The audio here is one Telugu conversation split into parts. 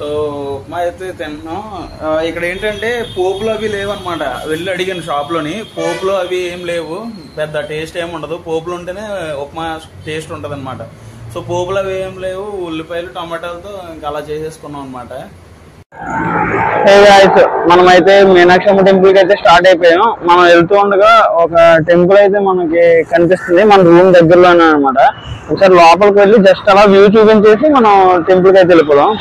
సో ఉప్మా అయితే తిన్నాం. ఇక్కడ ఏంటంటే పోపులు అవి లేవన్నమాట. వెళ్ళి అడిగాను షాప్లోని, పోపులు అవి ఏం లేవు, పెద్ద టేస్ట్ ఏమి ఉండదు. పోపులు ఉంటేనే ఉప్మా టేస్ట్ ఉంటుంది అనమాట. సో పోపులు అవి ఏం లేవు, ఉల్లిపాయలు టమాటాలతో ఇంకా అలా చేసేసుకున్నాం అనమాట. మనమైతే మీనాక్షమ్మ టెంపుల్ కి అయితే స్టార్ట్ అయిపోయాం. మనం వెళ్తూ ఉండగా ఒక టెంపుల్ అయితే మనకి కనిపిస్తుంది, మన రూమ్ దగ్గరలోనే అనమాట. ఒకసారి లోపలికి వెళ్ళి జస్ట్ అలా వ్యూ చూపించేసి మనం టెంపుల్ కి అయితే వెళ్ళిపోదాం.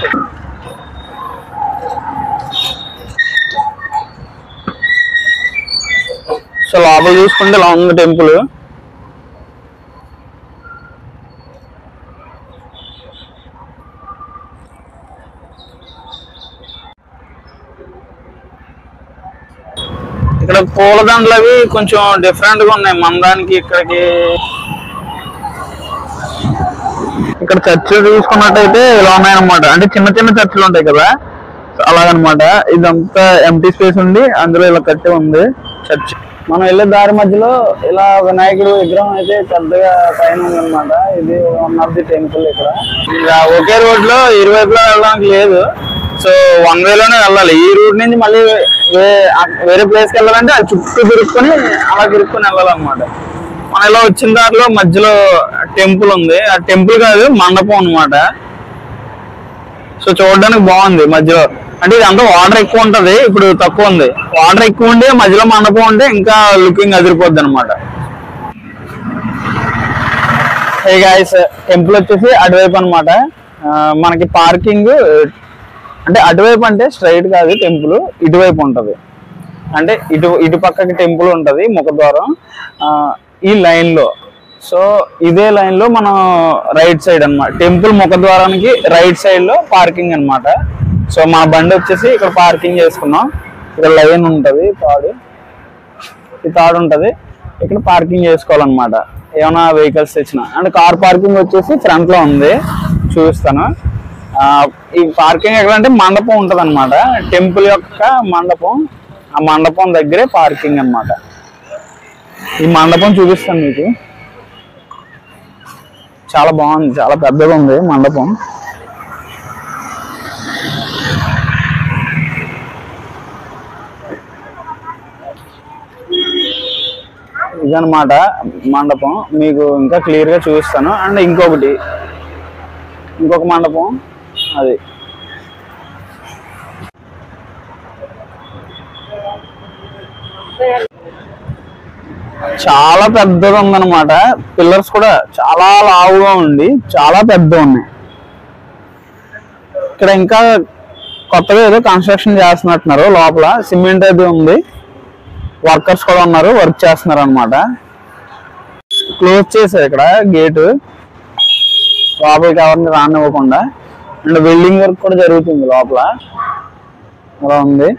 సో లోపల చూసుకుంటే ఇలా ఉంది టెంపుల్. ఇక్కడ పూలదండలు అవి కొంచెం డిఫరెంట్ గా ఉన్నాయి మన దానికి ఇక్కడికి. ఇక్కడ చర్చిలు చూసుకున్నట్టయితే ఇలా ఉన్నాయన్నమాట. అంటే చిన్న చిన్న చర్చిలు ఉంటాయి కదా, అలాగనమాట. ఇదంతా ఎంటీ స్పేస్ ఉండి అందులో ఇలా కట్టి ఉంది చర్చ్. మనం వెళ్ళే దారి మధ్యలో ఇలా వినాయకుడు విగ్రహం అయితే పెద్దగా పైన ఉందన్నమాట. ఇది వన్ ఆఫ్ ది టెంపుల్. ఇక్కడ ఒకే రోడ్ లో ఇరువైపులో వెళ్ళడానికి లేదు, సో వన్ వేలోనే వెళ్ళాలి. ఈ రూట్ నుంచి మళ్ళీ వేరే ప్లేస్కి వెళ్ళాలంటే అది చుట్టూ తిరుక్కొని అలా తిరుక్కొని వెళ్ళాలన్నమాట. మనం ఇలా వచ్చిన దారిలో మధ్యలో టెంపుల్ ఉంది. ఆ టెంపుల్ కాదు, మండపం అనమాట. సో చూడడానికి బాగుంది మధ్యలో. అంటే ఇది అంతా వాటర్ ఎక్కువ ఉంటది, ఇప్పుడు తక్కువ ఉంది. వాటర్ ఎక్కువ ఉండి మధ్యలో మండపం ఉంటే ఇంకా లుకింగ్ అదిరిపోద్ది అనమాట. హే గైస్, టెంపుల్ వచ్చేసి అటువైపు అనమాట. మనకి పార్కింగ్ అంటే అటువైపు అంటే స్ట్రైట్ కాదు, టెంపుల్ ఇటువైపు ఉంటది. అంటే ఇటు పక్కకి టెంపుల్ ఉంటది, ముఖద్వారం ఈ లైన్ లో. సో ఇదే లైన్ లో మనం రైట్ సైడ్ అనమాట, టెంపుల్ ముఖద్వారానికి రైట్ సైడ్ లో పార్కింగ్ అనమాట. సో మా బండి వచ్చేసి ఇక్కడ పార్కింగ్ చేసుకున్నాం. ఇక్కడ లైన్ ఉంటది, తాడు ఉంటది, ఇక్కడ పార్కింగ్ చేసుకోవాలన్నమాట. ఏమైనా వెహికల్స్ తెచ్చినా. అంటే కార్ పార్కింగ్ వచ్చేసి ఫ్రంట్ లో ఉంది, చూపిస్తాను. ఈ పార్కింగ్ ఎక్కడంటే మండపం ఉంటది అనమాట, టెంపుల్ యొక్క మండపం. ఆ మండపం దగ్గరే పార్కింగ్ అనమాట. ఈ మండపం చూపిస్తాను మీకు. చాలా బాగుంది, చాలా పెద్దగా ఉంది మండపం. ఇదనమాట మండపం, మీకు ఇంకా క్లియర్ గా చూపిస్తాను. అండ్ ఇంకొక మండపం అది. చాలా పెద్దగా ఉందన్నమాట. పిల్లర్స్ కూడా చాలా లావుగా ఉండి చాలా పెద్దగా ఉన్నాయి. ఇక్కడ ఇంకా కొత్తగా ఏదో కన్స్ట్రక్షన్ చేస్తున్నట్టున్నారు. లోపల సిమెంట్ అది ఉంది, వర్కర్స్ కూడా ఉన్నారు, వర్క్ చేస్తున్నారు అనమాట. క్లోజ్ చేశారు ఇక్కడ గేటు, లోపలికి ఎవరిని రానివ్వకుండా. అండ్ వెల్డింగ్ వర్క్ కూడా జరుగుతుంది లోపల, అలా ఉంది.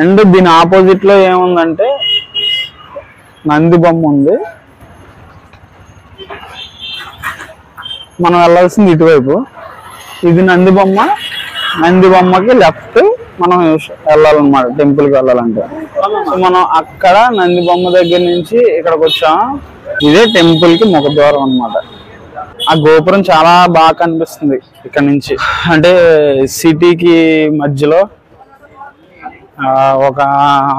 అండ్ దీని ఆపోజిట్ లో ఏముందంటే నంది బొమ్మ ఉంది. మనం వెళ్ళాల్సింది ఇటువైపు. ఇది నంది బొమ్మకి లెఫ్ట్ మనం వెళ్ళాలన్నమాట టెంపుల్కి వెళ్ళాలంటే. సో మనం అక్కడ నంది బొమ్మ దగ్గర నుంచి ఇక్కడికి వచ్చాం. ఇదే టెంపుల్ కి ముఖద్వారం అనమాట. ఆ గోపురం చాలా బాగా కనిపిస్తుంది ఇక్కడ నుంచి. అంటే సిటీకి మధ్యలో ఒక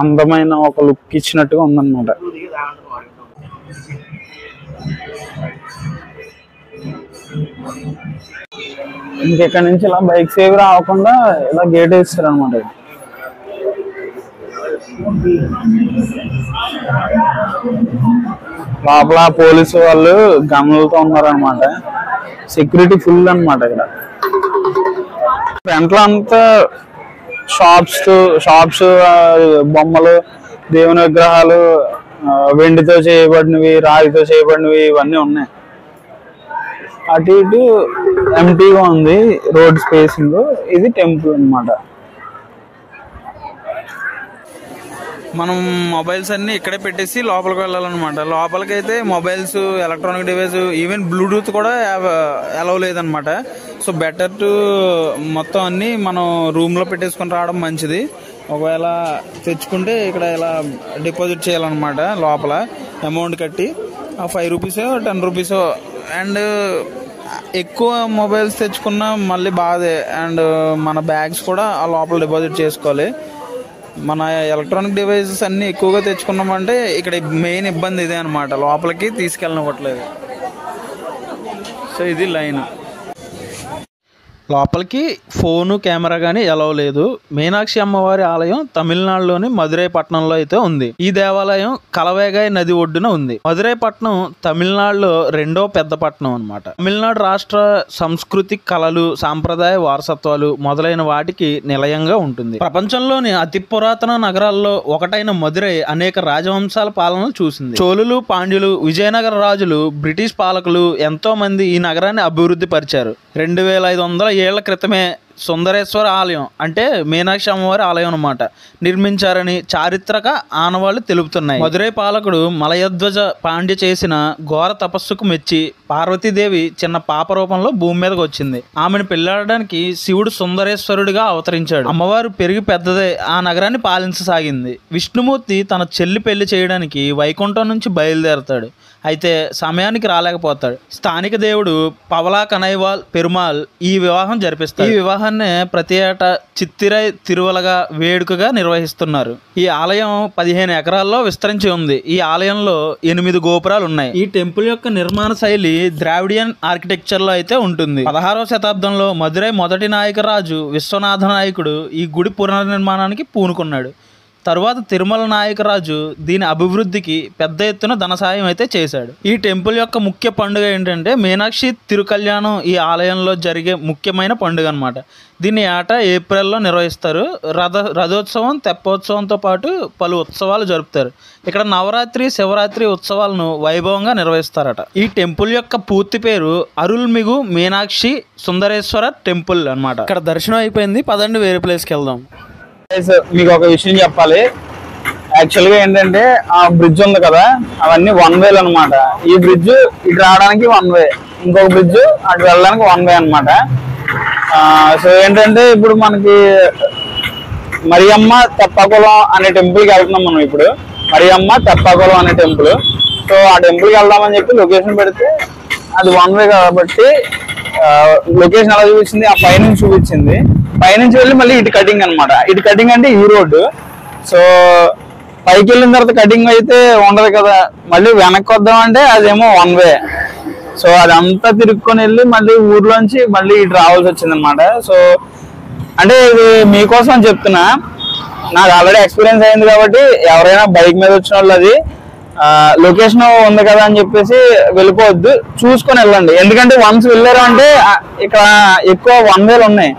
అందమైన ఒక లుక్ ఇచ్చినట్టుగా ఉందన్నమాట. ఇంకెక్కడి నుంచి ఇలా బైక్స్ ఏవి రాకుండా ఇలా గేట్ వేస్తారు అనమాట. లోపల పోలీసు వాళ్ళు గన్నులతో ఉన్నారనమాట. సెక్యూరిటీ ఫుల్ అనమాట. ఇక్కడ ఫ్రంట్ లో అంతా షాప్స్, బొమ్మలు, దేవుని విగ్రహాలు, వెండితో చేయబడినవి, రాగితో చేయబడినవి, ఇవన్నీ ఉన్నాయి. అటు ఇటు ఎంటీగా ఉంది రోడ్ స్పేసింగ్. ఇది టెంపుల్ అన్నమాట. మనం మొబైల్స్ అన్ని ఇక్కడే పెట్టేసి లోపలికి వెళ్ళాలన్నమాట. లోపలికి అయితే mobiles, electronic device, even Bluetooth కూడా అలౌ లేదనమాట. సో బెటర్ టు మొత్తం అన్ని మనం రూమ్ లో పెట్టేసుకుని రావడం మంచిది. ఒకవేళ తెచ్చుకుంటే ఇక్కడ ఇలా డిపాజిట్ చేయాలన్నమాట. లోపల అమౌంట్ కట్టి 5 రూపీసో 10 రూపీసో. అండ్ ఎక్కువ మొబైల్స్ తెచ్చుకున్నా మళ్ళీ బాధే. అండ్ మన బ్యాగ్స్ కూడా ఆ లోపల డిపాజిట్ చేసుకోవాలి. మన ఎలక్ట్రానిక్ డివైసెస్ అన్నీ ఎక్కువగా తెచ్చుకున్నామంటే ఇక్కడ మెయిన్ ఇబ్బంది ఇదే అనమాట, లోపలికి తీసుకెళ్ళనివ్వట్లేదు. సో ఇది లైన్. లోపలికి ఫోను కెమెరా కానీ ఎలవ్ లేదు. మీనాక్షి అమ్మవారి ఆలయం తమిళనాడులోని మదురై పట్టణంలో అయితే ఉంది. ఈ దేవాలయం కలవేగాయ్ నది ఒడ్డున ఉంది. మదురై పట్టణం తమిళనాడులో రెండో పెద్ద పట్టణం అనమాట. తమిళనాడు రాష్ట్ర సంస్కృతి, కళలు, సాంప్రదాయ వారసత్వాలు మొదలైన వాటికి నిలయంగా ఉంటుంది. ప్రపంచంలోని అతి పురాతన నగరాల్లో ఒకటైన మదురై అనేక రాజవంశాల పాలనలు చూసింది. చోళులు, పాండ్యులు, విజయనగర రాజులు, బ్రిటిష్ పాలకులు ఎంతో మంది ఈ నగరాన్ని అభివృద్ధి పరిచారు. 2500 ఏళ్ల క్రితమే సుందరేశ్వర ఆలయం అంటే మీనాక్షి అమ్మవారి ఆలయం అన్నమాట నిర్మించారని చారిత్రక ఆనవాళ్లు తెలుపుతున్నాయి. మదురై పాలకుడు మలయధ్వజ పాండ్య చేసిన ఘోర తపస్సుకు మెచ్చి పార్వతీదేవి చిన్న పాప రూపంలో భూమి మీదకి వచ్చింది. ఆమెను పెళ్లాడడానికి శివుడు సుందరేశ్వరుడిగా అవతరించాడు. అమ్మవారు పెరిగి పెద్దదే ఆ నగరాన్ని పాలించసాగింది. విష్ణుమూర్తి తన చెల్లి పెళ్లి చేయడానికి వైకుంఠం నుంచి బయలుదేరతాడు. అయితే సమయానికి రాలేకపోతాడు. స్థానిక దేవుడు పవలా కనైవాల్ పెరుమాల్ ఈ వివాహం జరిపిస్తాడు. ఈ వివాహాన్ని ప్రతి ఏటా చిత్తిరై తిరువలగా వేడుకగా నిర్వహిస్తున్నారు. ఈ ఆలయం 15 ఎకరాల్లో విస్తరించి ఉంది. ఈ ఆలయంలో 8 గోపురాలు ఉన్నాయి. ఈ టెంపుల్ యొక్క నిర్మాణ శైలి ద్రావిడియన్ ఆర్కిటెక్చర్ లో అయితే ఉంటుంది. 16వ శతాబ్దంలో మదురై మొదటి నాయకరాజు విశ్వనాథ నాయకుడు ఈ గుడి పునర్నిర్మాణానికి పూనుకున్నాడు. తరువాత తిరుమల నాయకరాజు దీని అభివృద్ధికి పెద్ద ఎత్తున ధన సాయం అయితే చేశాడు. ఈ టెంపుల్ యొక్క ముఖ్య పండుగ ఏంటంటే మీనాక్షి తిరుకల్యాణం. ఈ ఆలయంలో జరిగే ముఖ్యమైన పండుగ అనమాట. దీన్ని ఏటా ఏప్రిల్లో నిర్వహిస్తారు. రథోత్సవం, తెప్పోత్సవంతో పాటు పలు ఉత్సవాలు జరుపుతారు. ఇక్కడ నవరాత్రి, శివరాత్రి ఉత్సవాలను వైభవంగా నిర్వహిస్తారట. ఈ టెంపుల్ యొక్క పూర్తి పేరు అరుల్మిగు మీనాక్షి సుందరేశ్వర టెంపుల్ అనమాట. ఇక్కడ దర్శనం అయిపోయింది, పదండి వేరే ప్లేస్కి వెళ్దాం. మీకు ఒక విషయం చెప్పాలి. యాక్చువల్గా ఏంటంటే ఆ బ్రిడ్జ్ ఉంది కదా, అవన్నీ 1 వే అనమాట. ఈ బ్రిడ్జ్ ఇటు రావడానికి 1 వే, ఇంకొక బ్రిడ్జ్ అటు వెళ్ళడానికి 1 వే అనమాట. సో ఏంటంటే ఇప్పుడు మనకి మరియమ్మ తెప్పకులం అనే టెంపుల్కి వెళ్తున్నాం మనం. ఇప్పుడు మరియమ్మ తెప్పకులం అనే టెంపుల్. సో ఆ టెంపుల్కి వెళ్దామని చెప్పి లొకేషన్ పెడితే అది 1 వే కాబట్టి లొకేషన్ ఎలా చూపించింది, ఆ పైనుంచి చూపించింది. పైనుంచి వెళ్ళి మళ్ళీ ఇటు కటింగ్ అనమాట. ఇటు కటింగ్ అంటే ఈ రోడ్డు. సో పైకి వెళ్ళిన తర్వాత కటింగ్ అయితే ఉండదు కదా, మళ్ళీ వెనక్కి వద్దామంటే అదేమో 1 వే. సో అదంతా తిరుక్కొని వెళ్ళి మళ్ళీ ఊర్లోంచి మళ్ళీ ఇటు రావాల్సి వచ్చింది అనమాట. సో అంటే ఇది మీకోసం అని చెప్తున్నా, నాకు ఆల్రెడీ ఎక్స్పీరియన్స్ అయింది కాబట్టి ఎవరైనా బైక్ మీద వచ్చిన వాళ్ళు అది లొకేషన్ ఉంది కదా అని చెప్పేసి వెళ్ళిపోవద్దు, చూసుకొని వెళ్ళండి. ఎందుకంటే వన్స్ వెళ్ళారు అంటే ఇక్కడ ఎక్కువ 1 వేలు ఉన్నాయి.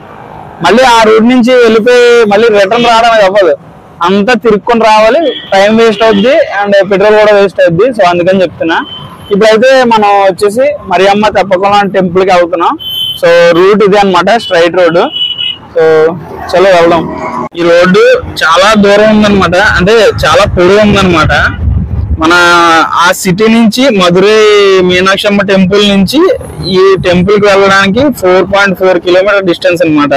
మళ్ళీ ఆ రూట్ నుంచి వెళ్ళిపోయి మళ్ళీ రిటర్న్ రావడం అవ్వదు, అంతా తిరుక్కొని రావాలి. టైం వేస్ట్ అవుద్ది అండ్ పెట్రోల్ కూడా వేస్ట్ అవుద్ది. సో అందుకని చెప్తున్నా. ఇప్పుడైతే మనం వచ్చేసి మరియమ్మ తెప్పకులం టెంపుల్కి వెళ్తున్నాం. సో రూట్ ఇదే అనమాట, స్ట్రైట్ రోడ్డు. సో చలో వెళ్దాం. ఈ రోడ్డు చాలా దూరం ఉందన్నమాట, అంటే చాలా పొడవు ఉందన్నమాట. మన ఆ సిటీ నుంచి మదురై మీనాక్షి అమ్మ టెంపుల్ నుంచి ఈ టెంపుల్ కి వెళ్ళడానికి 4.4 కిలోమీటర్ డిస్టెన్స్ అనమాట.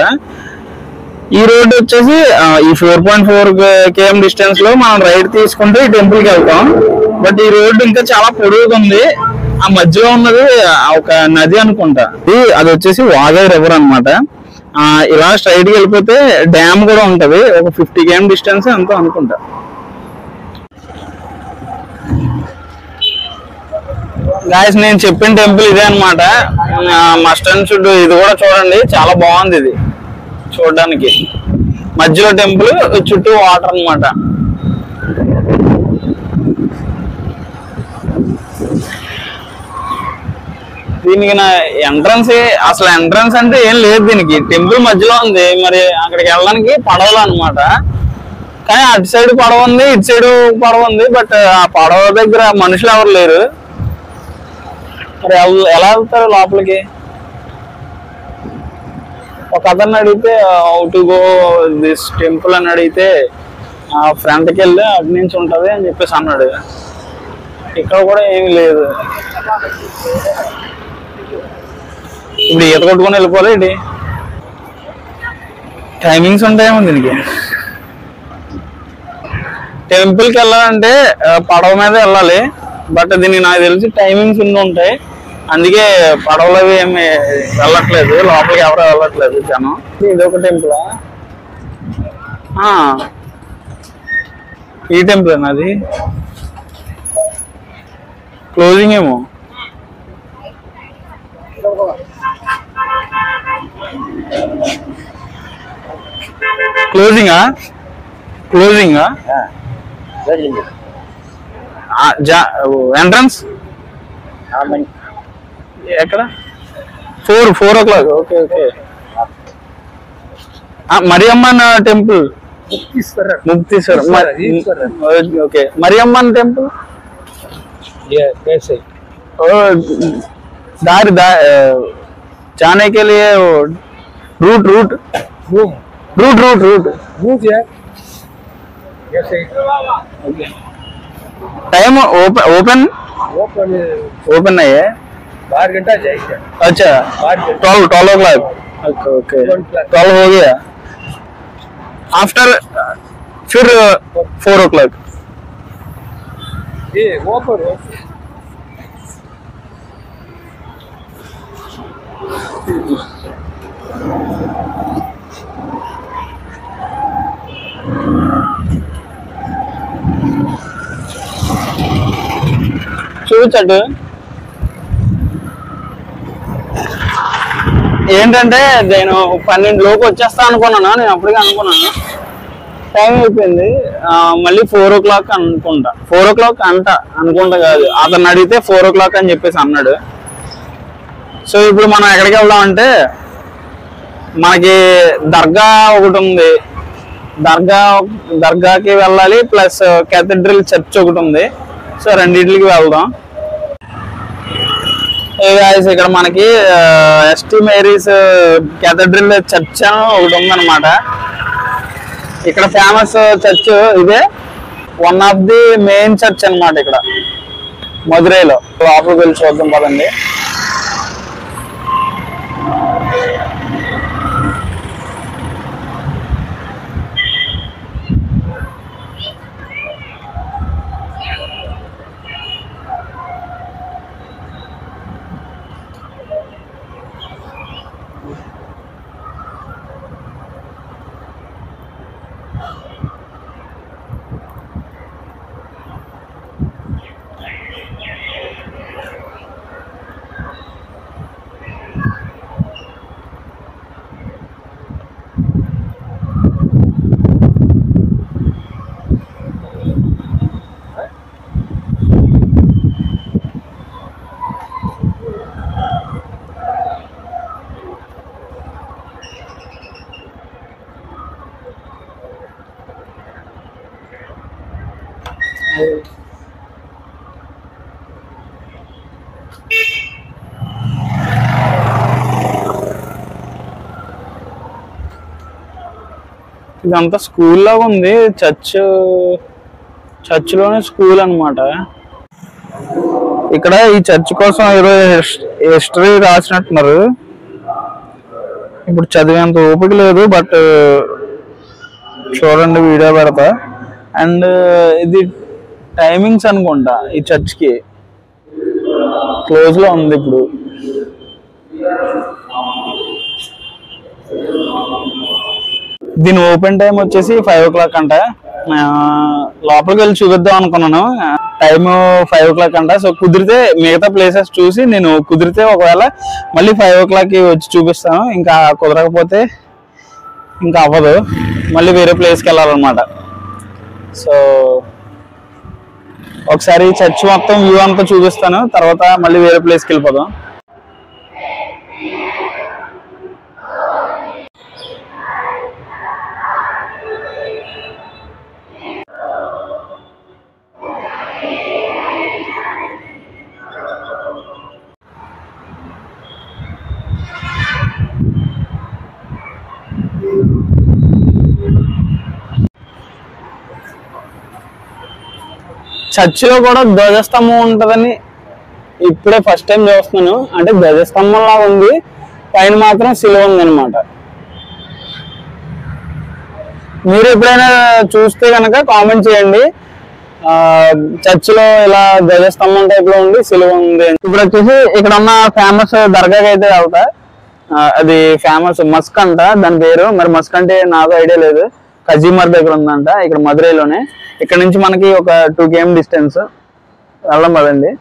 ఈ రోడ్డు వచ్చేసి ఈ 4.4 km డిస్టెన్స్ లో మనం రైట్ తీసుకుంటే ఈ టెంపుల్ కి వెళ్తాం. బట్ ఈ రోడ్డు ఇంకా చాలా పొడవుగా ఉంది. ఆ మధ్యలో ఉన్నది ఒక నది అనుకుంటా, అది వచ్చేసి వాగాయ్ రివర్ అనమాట. ఇలా స్ట్రైట్ కి వెళ్ళిపోతే డ్యామ్ కూడా ఉంటది, ఒక 50 km డిస్టెన్స్ ఎంతో అనుకుంటా. గాయస్ నేను చెప్పిన టెంపుల్ ఇదే అనమాట, మస్ట్ అండ్ షుడ్. ఇది కూడా చూడండి, చాలా బాగుంది ఇది చూడడానికి. మధ్యలో టెంపుల్, చుట్టూ వాటర్ అనమాట. దీనికి నా ఎంట్రన్స్, అసలు ఎంట్రన్స్ అంటే ఏం లేదు దీనికి. టెంపుల్ మధ్యలో ఉంది, మరి అక్కడికి వెళ్ళడానికి పడవలు అనమాట. కానీ అటు సైడ్ పడవ ఉంది, ఇటు సైడ్ పడవ ఉంది. బట్ ఆ పడవ దగ్గర మనుషులు ఎవరు లేరు. మరి ఎలా వెళ్తారు లోపలికి? ఒక అతన్ని అడిగితే how to go this temple అని అడిగితే ఫ్రంట్కి వెళ్ళి అటు నుంచి ఉంటుంది అని చెప్పేసి అన్నాడు. ఇక్కడ కూడా ఏమి లేదు. ఇప్పుడు ఈత కొట్టుకొని వెళ్ళిపోవాలి ఏంటి? టైమింగ్స్ ఉంటాయేమో దీనికి. టెంపుల్కి వెళ్ళాలంటే పడవ మీద వెళ్ళాలి. బట్ దీనికి నాకు తెలిసి టైమింగ్స్ ఉంటాయి. అందుకే పడవలు అవి ఏమి వెళ్ళట్లేదు, లోపలికి ఎవరు వెళ్ళట్లేదు జనం. ఇదొక టెంపుల్. ఈ టెంపుల్ అది క్లోజింగ్ ఏమో. క్లోజింగా క్లోజింగా ఎంట్రన్స్ ఎక్కడ? 4 o'clock. Okay okay. Mariamman temple, Mukteeswaram. Okay, Mariamman temple दारी जाने के लिए route route route route route route है। टाइम ओपन ओपन नहीं है, 12 घंटा जाएगा। अच्छा 12 o'clock. ओके 12 हो गया, आफ्टर फिर 4 o'clock. ये ओपन చూచట్టు ఏంటంటే నేను 12 లోపు వచ్చేస్తా అనుకున్నాను. నేను అప్పటికే అనుకున్నాను, టైం అయిపోయింది. మళ్ళీ 4 o'clock అనుకుంటా. 4 o'clock అనుకుంటా కాదు, అతను అడిగితే 4 o'clock అని చెప్పేసి అన్నాడు. సో ఇప్పుడు మనం ఎక్కడికి వెళ్దామంటే, మనకి దర్గా ఒకటి ఉంది, దర్గాకి వెళ్ళాలి, ప్లస్ కేథడ్రల్ చర్చ్ ఒకటి ఉంది. సో రెండింటికి వెళ్దాం. ఇక్కడ మనకి ఎస్టీ మేరీస్ కేథడ్రల్ చర్చ్ అని ఒకటి ఉందన్నమాట. ఇక్కడ ఫేమస్ చర్చ్ ఇదే, one of the main church అన్నమాట ఇక్కడ మధురైలో. లోపలికి వెళ్ళి చూద్దాం పదండి. ఇదంతా స్కూల్ లాగా ఉంది, చర్చ్లోనే స్కూల్ అన్నమాట. ఇక్కడ ఈ చర్చ్ కోసం ఏదో హిస్టరీ రాసినట్టున్నారు. ఇప్పుడు చదివేంత ఓపిక లేదు, బట్ చూడండి వీడియో పెడతా. అండ్ ఇది టైమింగ్స్ అనుకుంటా, ఈ చర్చ్కి క్లోజ్ లో ఉంది ఇప్పుడు. దీని ఓపెన్ టైం వచ్చేసి 5 o'clock అంట. లోపలికి వెళ్ళి చూపిద్దాం అనుకున్నాను, టైమ్ 5 o'clock అంట. సో కుదిరితే మిగతా ప్లేసెస్ చూసి, నేను కుదిరితే ఒకవేళ మళ్ళీ 5 o'clock వచ్చి చూపిస్తాను. ఇంకా కుదరకపోతే ఇంకా అవ్వదు, మళ్ళీ వేరే ప్లేస్కి వెళ్ళాలన్నమాట. సో ఒకసారి చర్చ్ మొత్తం వ్యూ అంతా చూపిస్తాను, తర్వాత మళ్ళీ వేరే ప్లేస్కి వెళ్ళిపోదాం. చర్చిలో కూడా ధ్వజస్తంభం ఉంటుందని ఇప్పుడే ఫస్ట్ టైం చూస్తున్నాను. అంటే ధ్వజస్తంభం లాగా ఉంది, పైన మాత్రం శిలువ ఉందన్నమాట. మీరు ఎప్పుడైనా చూస్తే కనుక కామెంట్ చేయండి. చర్చ్ లో ఇలా ధ్వజస్తంభం టైప్ లో ఉంది, సిలువ ఉంది. ఇప్పుడు వచ్చేసి ఇక్కడ ఉన్న ఫేమస్ దర్గాకి అయితే వెళ్తా. అది ఫేమస్ మస్క్ అంట దాని పేరు. మరి మస్క్ అంటే నాకు ఐడియా లేదు. కజీమర్ దగ్గర ఉందంట, ఇక్కడ మదురైలోనే. ఇక్కడ నుంచి మనకి ఒక 2 km డిస్టెన్స్. వెళ్దాం పదండి.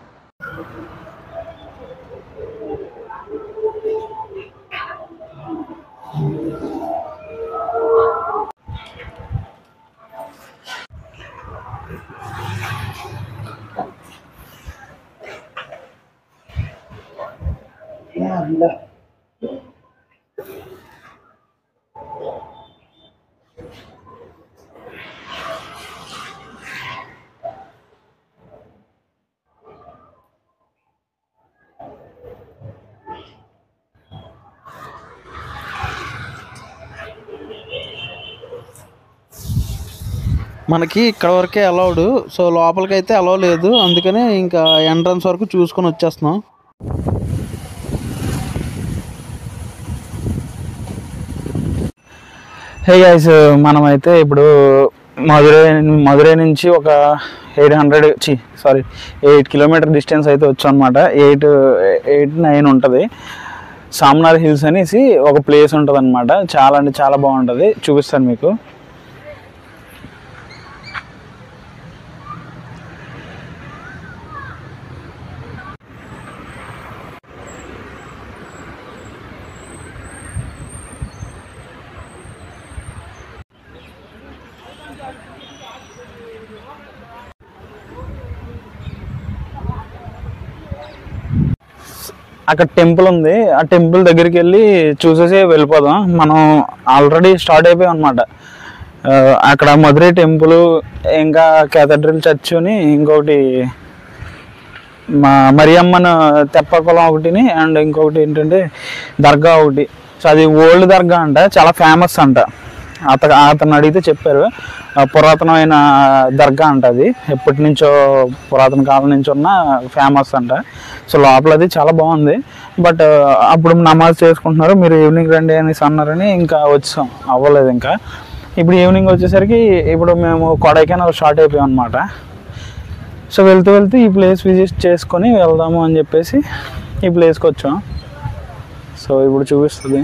మనకి ఇక్కడ వరకే అలౌడ్, సో లోపలికి అయితే అలౌ లేదు. అందుకనే ఇంకా ఎంట్రన్స్ వరకు చూసుకొని వచ్చేస్తున్నాం. హే గైస్, మనమైతే ఇప్పుడు మదురై నుంచి ఒక 8 కిలోమీటర్ డిస్టెన్స్ అయితే వచ్చాం అనమాట. 8-9 ఉంటుంది. సామ్నార్ హిల్స్ అనేసి ఒక ప్లేస్ ఉంటుంది అనమాట. చాలా అంటే చాలా బాగుంటుంది, చూపిస్తాను మీకు. అక్కడ టెంపుల్ ఉంది, ఆ టెంపుల్ దగ్గరికి వెళ్ళి చూసేసి వెళ్ళిపోదాం. మనం ఆల్రెడీ స్టార్ట్ అయిపోయాం అనమాట. అక్కడ మదురై టెంపుల్, ఇంకా కేథడ్రల్ చర్చ్ని, ఇంకొకటి మరియమ్మన్ తెప్పకులం ఒకటిని, అండ్ ఇంకొకటి ఏంటంటే దర్గా ఒకటి. సో అది ఓల్డ్ దర్గా అంట, చాలా ఫేమస్ అంట. అతను అడిగితే చెప్పారు, పురాతనమైన దర్గా అంట. అది ఎప్పటి నుంచో పురాతన కాలం నుంచి ఉన్న ఫేమస్ అంట. సో లోపల అది చాలా బాగుంది. బట్ అప్పుడు నమాజ్ చేసుకుంటున్నారు, మీరు ఈవినింగ్ రండి అనేసి అన్నారని ఇంకా వచ్చాం, అవ్వలేదు. ఇంకా ఇప్పుడు ఈవినింగ్ వచ్చేసరికి ఇప్పుడు మేము కొడైకెనాల్ స్టార్ట్ అయిపోయాం అనమాట. సో వెళ్తూ ఈ ప్లేస్ విజిట్ చేసుకొని వెళ్దాము అని చెప్పేసి ఈ ప్లేస్కి వచ్చాం. సో ఇప్పుడు చూపిస్తుంది.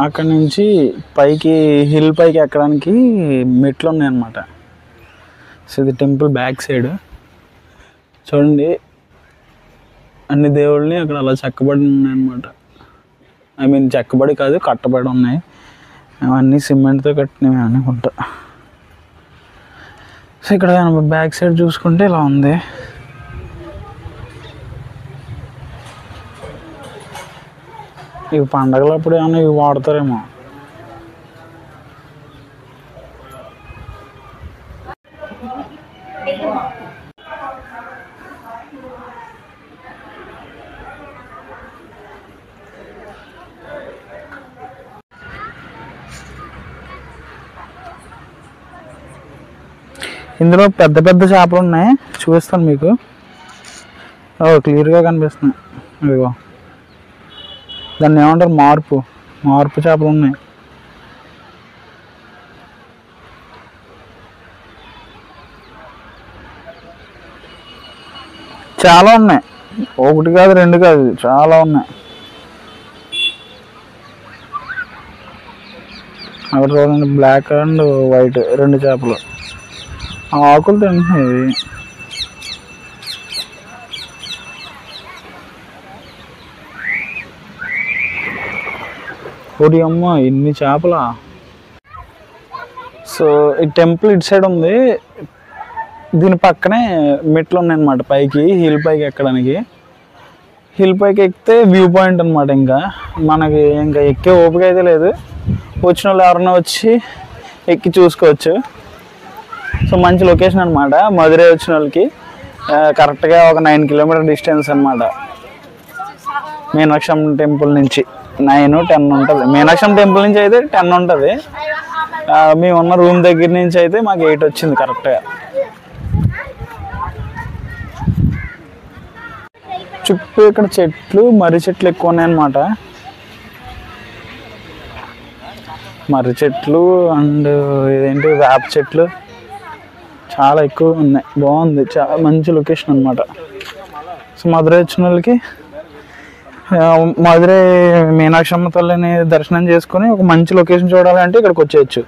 అక్కడ నుంచి పైకి హిల్ పైకి ఎక్కడానికి మెట్లు ఉన్నాయన్నమాట. సో ఇది టెంపుల్ బ్యాక్ సైడ్ చూడండి, అన్ని దేవుళ్ళని అక్కడ అలా చెక్కబడి ఉన్నాయన్నమాట. ఐ మీన్ చెక్కబడి కాదు, కట్టబడి ఉన్నాయి. అవన్నీ సిమెంట్తో కట్టినవి అనుకుంటా. సో ఇక్కడ బ్యాక్ సైడ్ చూసుకుంటే ఇలా ఉంది. ఇవి పండగలప్పుడు ఏమన్నా ఇవి వాడతారేమో. ఇందులో పెద్ద పెద్ద చేపలు ఉన్నాయి, చూపిస్తాను మీకు. క్లియర్గా కనిపిస్తున్నాయి. ఇదిగో దాన్ని ఏమంటారు, మార్పు చేపలు ఉన్నాయి. చాలా ఉన్నాయి, ఒకటి కాదు రెండు కాదు, చాలా ఉన్నాయి. అక్కడ చూడండి, బ్లాక్ అండ్ వైట్ 2 చేపలు. ఆకులు తింటున్నాయి. ఓడి అమ్మ, ఇన్ని చేపలా. సో ఈ టెంపుల్ ఇటు సైడ్ ఉంది, దీని పక్కనే మెట్లు ఉన్నాయన్నమాట పైకి, హిల్ పైకి ఎక్కడానికి. హిల్ పైకి ఎక్కితే వ్యూ పాయింట్ అనమాట. ఇంకా మనకి ఇంకా ఎక్కే ఓపిక అయితే లేదు. వచ్చిన వాళ్ళు ఎవరన్నా వచ్చి ఎక్కి చూసుకోవచ్చు. సో మంచి లొకేషన్ అనమాట. మదురై వచ్చిన వాళ్ళకి కరెక్ట్గా ఒక 9 కిలోమీటర్ డిస్టెన్స్ అనమాట మీనాక్షమ్మ టెంపుల్ నుంచి. 9, 10 ఉంటుంది. మీనాక్షమ్మ టెంపుల్ నుంచి అయితే 10 ఉంటుంది. మేము ఉన్న రూమ్ దగ్గర నుంచి అయితే మాకు 8 వచ్చింది కరెక్ట్గా. చుట్టూ ఇక్కడ చెట్లు, మర్రి చెట్లు ఎక్కువ ఉన్నాయన్నమాట. మర్రి చెట్లు అండ్ ఇదేంటి వేప చెట్లు చాలా ఎక్కువ ఉన్నాయి. బాగుంది, చాలా మంచి లొకేషన్ అనమాట. సో మధురై వచ్చిన వాళ్ళకి మధురై మీనాక్షమ్మ తల్లిని దర్శనం చేసుకుని ఒక మంచి లొకేషన్ చూడాలంటే ఇక్కడికి వచ్చేయచ్చు.